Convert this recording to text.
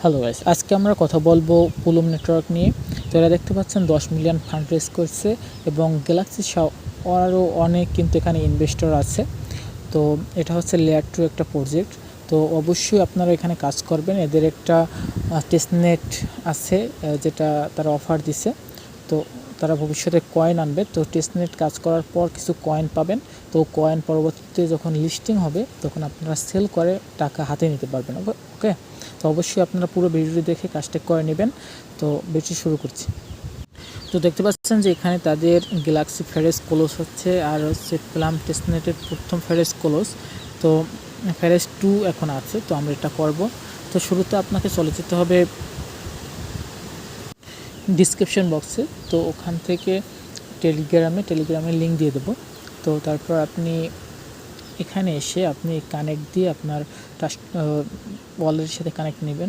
Hello guys, আজকে আমরা কথা বলবো পুলুম নেটওয়ার্ক নিয়ে। তো এরা দেখতে পাচ্ছেন 10 মিলিয়ন ফান্ড রেজ করছে এবং গ্যালাক্সি আরও অনেক কিন্তু এখানে ইনভেস্টর আছে। তো এটা হচ্ছে লেয়ার 2 একটা প্রজেক্ট। তো অবশ্যই আপনারা এখানে কাজ করবেন। এদের একটা টেস্টনেট আছে যেটা তারা অফার দিছে। তো তারা ভবিষ্যতে কয়েন আনবে। তো টেস্টনেট কাজ করার পর কিছু কয়েন পাবেন। তো কয়েন পরবর্তীতে যখন লিস্টিং হবে তখন আপনারা সেল করে টাকা হাতে নিতে পারবেন। ওকে, তো অবশ্যই আপনারা পুরো ভিডিওটি দেখে কাজটা করে নেবেন। তো ভিডিও শুরু করছি। তো দেখতে পাচ্ছেন যে এখানে তাদের গ্যালাক্সি ফেরেস ক্লোজ হচ্ছে, আর হচ্ছে প্লাম টেস্টনেটের প্রথম ফেরেস ক্লোজ। তো ফেরেস 2 এখন আছে, তো আমরা এটা করব। তো শুরুতে আপনাকে চলে যেতে হবে ডিসক্রিপশন বক্সে। তো ওখান থেকে টেলিগ্রামের লিঙ্ক দিয়ে দেবো। তো তারপর আপনি এখানে এসে আপনি কানেক্ট দিয়ে আপনার ওয়ালেটের সাথে কানেক্ট নেবেন।